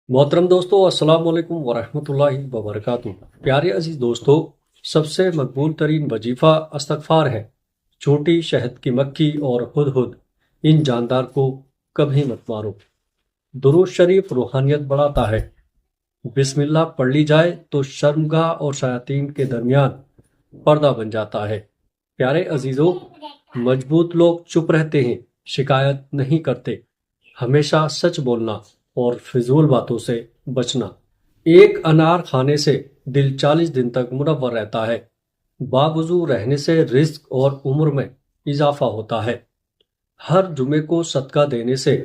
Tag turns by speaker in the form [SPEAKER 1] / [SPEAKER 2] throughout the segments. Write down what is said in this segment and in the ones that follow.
[SPEAKER 1] मोहतरम दोस्तों, अस्सलाम वालेकुम वरहमतुल्लाहि वबरकातुहू। प्यारे अजीज दोस्तों, सबसे मकबूल तरीन वजीफ़ा इस्तग़फ़ार है। छोटी शहद की मक्खी और हुदहुद, इन जानदार को कभी मत मारो। दुरूद शरीफ रूहानियत बढ़ाता है। बिस्मिल्लाह पढ़ ली जाए तो शर्मगाह और शयातीन के दरमियान पर्दा बन जाता है। प्यारे अजीजों, मजबूत लोग चुप रहते हैं, शिकायत नहीं करते। हमेशा सच बोलना और फिजूल बातों से बचना। एक अनार खाने से दिल 40 दिन तक मुनव्वर रहता है। बावजू रहने से रिज्क और उम्र में इजाफा होता है। हर जुमे को सदका देने से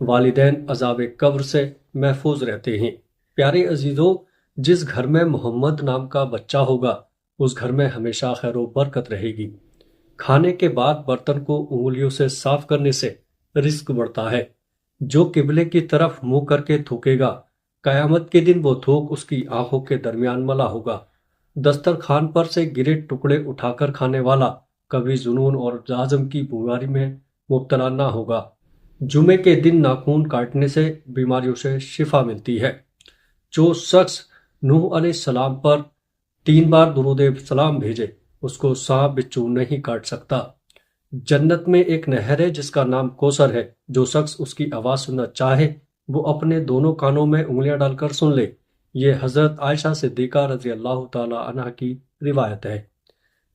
[SPEAKER 1] वालिदैन अजाब कब्र से महफूज रहते हैं। प्यारे अजीजों, जिस घर में मोहम्मद नाम का बच्चा होगा उस घर में हमेशा खैर बरकत रहेगी। खाने के बाद बर्तन को उंगलियों से साफ करने से रिस्क बढ़ता है। जो किबले की तरफ मुंह करके थूकेगा, कयामत के दिन वो थूक उसकी आंखों के दरमियान मला होगा। दस्तरखान पर से गिरे टुकड़े उठाकर खाने वाला कभी जुनून और जाजम की बीमारी में मुब्तला ना होगा। जुमे के दिन नाखून काटने से बीमारियों से शिफा मिलती है। जो शख्स नूह अलैहिस्सलाम पर 3 बार दुरूद सलाम भेजे, उसको सांप बिच्छू नहीं काट सकता। जन्नत में एक नहर है जिसका नाम कौसर है। जो शख्स उसकी आवाज सुनना चाहे वो अपने दोनों कानों में उंगलियां डालकर सुन ले। ये हजरत आयशा सिद्दीका रजी अल्लाह ताला अन्हा की रिवायत है।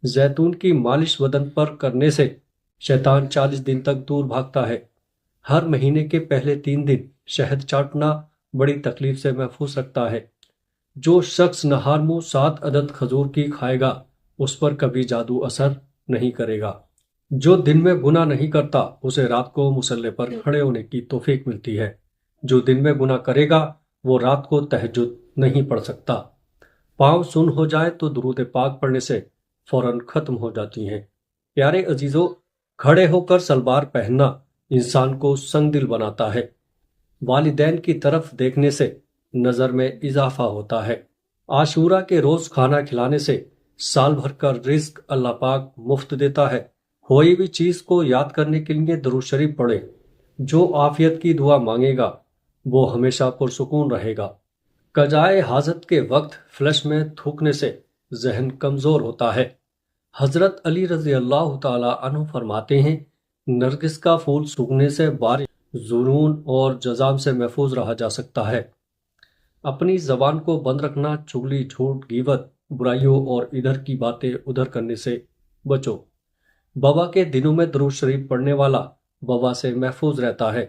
[SPEAKER 1] जैतून की मालिश बदन पर करने से शैतान 40 दिन तक दूर भागता है। हर महीने के पहले 3 दिन शहद चाटना बड़ी तकलीफ से महफूज रखता है। जो शख्स नहार मुंह 7 अदद खजूर की खाएगा उस पर कभी जादू असर नहीं करेगा। जो दिन में गुनाह नहीं करता उसे रात को मुसल्ले पर खड़े होने की तौफीक मिलती है। जो दिन में गुनाह करेगा वो रात को तहज्जुद नहीं पढ़ सकता। पाँव सुन हो जाए तो दुरूद पाक पढ़ने से फौरन खत्म हो जाती हैं। प्यारे अजीजों, खड़े होकर सलवार पहनना इंसान को संगदिल बनाता है। वालिदैन की तरफ देखने से नजर में इजाफा होता है। आशूरा के रोज खाना खिलाने से साल भर का रिज्क अल्लाह पाक मुफ्त देता है। कोई भी चीज को याद करने के लिए दुरूद शरीफ पढ़े। जो आफियत की दुआ मांगेगा वो हमेशा पुरसुकून रहेगा। कजाए हाजत के वक्त फ्लश में थूकने से जहन कमजोर होता है। हजरत अली रजी अल्लाह ताला अन्हु फरमाते हैं, नरगिस का फूल सूखने से बारिश, जुनून और जजाम से महफूज रहा जा सकता है। अपनी जबान को बंद रखना, चुगली, झूठ, गीबत, बुराइयों और इधर की बातें उधर करने से बचो। वबा के दिनों में दुरूद शरीफ पढ़ने वाला वबा से महफूज रहता है।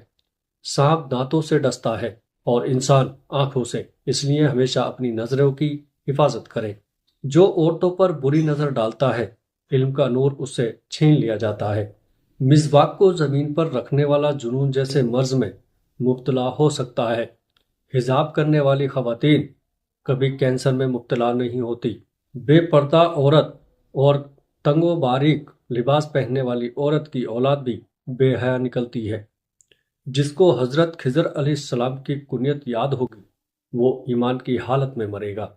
[SPEAKER 1] सांप दांतों से डसता है और इंसान आंखों से, इसलिए हमेशा अपनी नजरों की हिफाजत करें। जो औरतों पर बुरी नजर डालता है, इल्म का नूर उससे छीन लिया जाता है। मिसवाक को जमीन पर रखने वाला जुनून जैसे मर्ज में मुब्तला हो सकता है। हिजाब करने वाली खवातीन कभी कैंसर में मुब्तला नहीं होती। बेपर्दा औरत और तंगो बारीक लिबास पहनने वाली औरत की औलाद भी बेहया निकलती है। जिसको हजरत खिजर अलैहिस्सलाम की कुनियत याद होगी वो ईमान की हालत में मरेगा।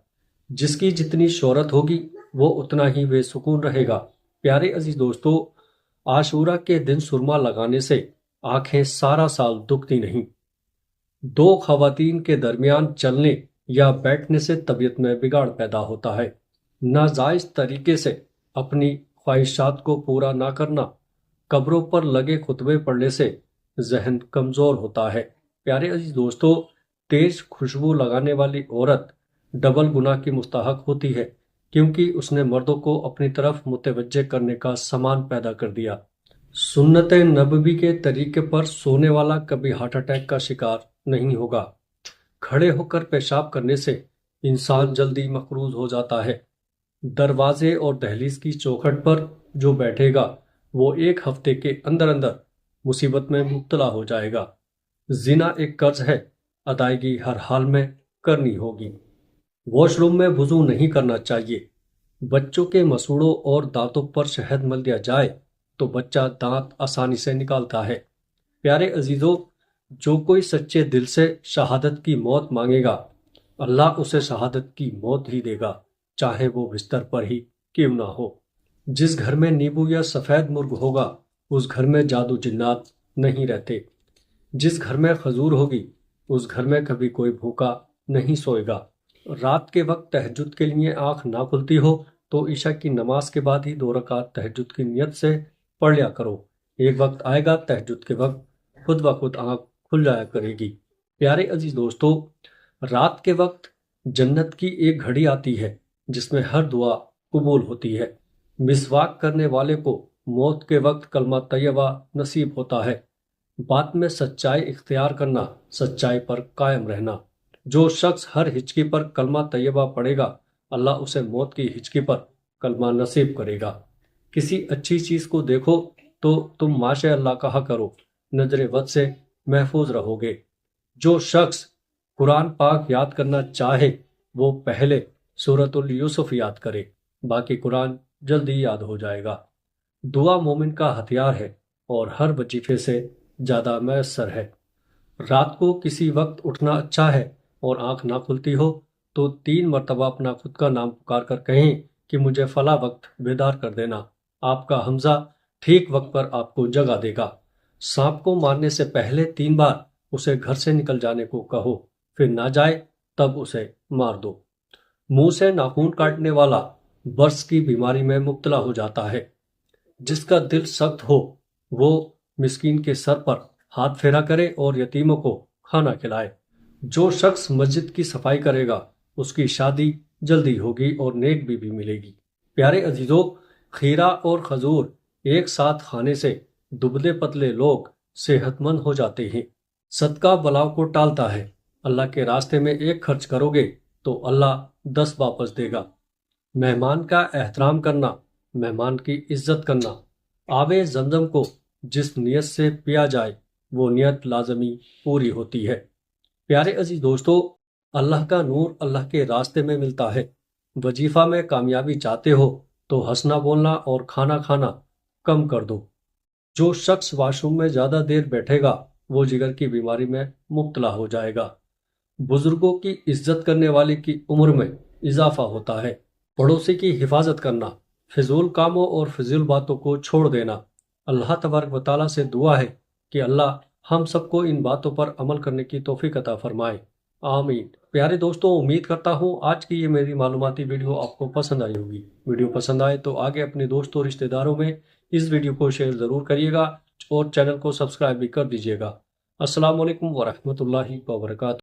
[SPEAKER 1] जिसकी जितनी शोहरत होगी वो उतना ही बेसुकून रहेगा। प्यारे अजीज दोस्तों, आशूरा के दिन सुरमा लगाने से आंखें सारा साल दुखती नहीं। 2 खवातीन के दरमियान चलने या बैठने से तबीयत में बिगाड़ पैदा होता है। नाजायज तरीके से अपनी ख्वाहिशात को पूरा ना करना, कब्रों पर लगे खुतबे पढ़ने से जहन कमजोर होता है। प्यारे अजीज दोस्तों, तेज खुशबू लगाने वाली औरत डबल गुनाह की मुस्तहक होती है, क्योंकि उसने मर्दों को अपनी तरफ मुतवज्जे करने का सामान पैदा कर दिया। सुन्नत नबवी के तरीके पर सोने वाला कभी हार्ट अटैक का शिकार नहीं होगा। खड़े होकर पेशाब करने से इंसान जल्दी मकरूज हो जाता है। दरवाजे और दहलीज की चौखट पर जो बैठेगा वो 1 हफ्ते के अंदर अंदर मुसीबत में मुब्तला हो जाएगा। जिना एक कर्ज है, अदायगी हर हाल में करनी होगी। वॉशरूम में वुजू नहीं करना चाहिए। बच्चों के मसूड़ों और दांतों पर शहद मल दिया जाए तो बच्चा दांत आसानी से निकालता है। प्यारे अजीजों, जो कोई सच्चे दिल से शहादत की मौत मांगेगा, अल्लाह उसे शहादत की मौत ही देगा, चाहे वो बिस्तर पर ही क्यों ना हो। जिस घर में नींबू या सफेद मुर्ग होगा उस घर में जादू जिन्नात नहीं रहते। जिस घर में खजूर होगी اس گھر میں کبھی کوئی بھوکا نہیں سوئے گا۔ رات کے وقت تہجد کے لیے آنکھ نہ کھلتی ہو تو عشاء کی نماز کے بعد ہی 2 رکعت تہجد کی نیت سے پڑھ لیا کرو۔ ایک وقت آئے گا تہجد کے وقت خود بخود آنکھ کھل جایا کرے گی۔ پیارے عزیز دوستو، رات کے وقت جنت کی ایک گھڑی آتی ہے جس میں ہر دعا قبول ہوتی ہے۔ مسواک کرنے والے کو موت کے وقت کلمہ طیبہ نصیب ہوتا ہے۔ بات میں سچائی اختیار کرنا، سچائی پر قائم رہنا۔ جو شخص ہر ہچکی پر کلمہ طیبہ پڑھے گا، اللہ اسے موت کی ہچکی پر کلمہ نصیب کرے گا۔ کسی اچھی چیز کو دیکھو تو تم ماشاء اللہ کہا کرو، نظر بد سے محفوظ رہو گے۔ جو شخص قرآن پاک یاد کرنا چاہے وہ پہلے سورۃ الیوسف یاد کرے، باقی قرآن جلدی یاد ہو جائے گا۔ دعا مومن کا ہتھیار ہے اور ہر وظیفے سے زیادہ میسر ہے۔ رات کو کسی وقت اٹھنا اچھا ہے اور آنکھ نہ کھلتی ہو تو 3 مرتبہ اپنا خود کا نام پکار کر کہیں کہ مجھے فلاں وقت بیدار کر دینا۔ آپ کا حمزہ ٹھیک وقت پر آپ کو جگا دے گا۔ سانپ کو مارنے سے پہلے 3 بار اسے گھر سے نکل جانے کو کہو، پھر نہ جائے تب اسے مار دو۔ منہ سے ناخون کاٹنے والا برس کی بیماری میں مبتلا ہو جاتا ہے۔ جس کا دل سخت ہو وہ مسکین کے سر پر ہاتھ پھیرا کرے اور یتیموں کو کھانا کھلائے۔ جو شخص مسجد کی صفائی کرے گا اس کی شادی جلدی ہوگی اور نیک بیوی ملے گی۔ پیارے عزیزو، کھیرا اور کھجور ایک ساتھ کھانے سے دبلے پتلے لوگ صحت مند ہو جاتے ہیں۔ صدقہ بلاؤ کو ٹالتا ہے۔ اللہ کے راستے میں 1 خرچ کرو گے تو اللہ 10 واپس دے گا۔ مہمان کا احترام کرنا، مہمان کی عزت کرنا۔ آب زمزم کو جس نیت سے پیا جائے وہ نیت لازمی پوری ہوتی ہے۔ پیارے عزیز دوستو، اللہ کا نور اللہ کے راستے میں ملتا ہے۔ وظیفہ میں کامیابی چاہتے ہو تو ہنسنا بولنا اور کھانا کھانا کم کر دو۔ جو شخص واش روم میں زیادہ دیر بیٹھے گا وہ جگر کی بیماری میں مبتلا ہو جائے گا۔ بزرگوں کی عزت کرنے والے کی عمر میں اضافہ ہوتا ہے۔ پڑوسی کی حفاظت کرنا، فضول کاموں اور فضول باتوں کو چھوڑ دینا۔ اللہ تبارک و تعالیٰ سے دعا ہے کہ اللہ ہم سب کو ان باتوں پر عمل کرنے کی توفیق عطا فرمائے، آمین۔ پیارے دوستوں، امید کرتا ہوں آج کی یہ میری معلوماتی ویڈیو آپ کو پسند آئی ہوگی۔ ویڈیو پسند آئے تو آگے اپنے دوستوں اور رشتہ داروں میں اس ویڈیو کو شیئر ضرور کریے گا اور چینل کو سبسکرائب بھی کر دیجیے گا۔ السلام علیکم ورحمۃ اللہ وبرکاتہ۔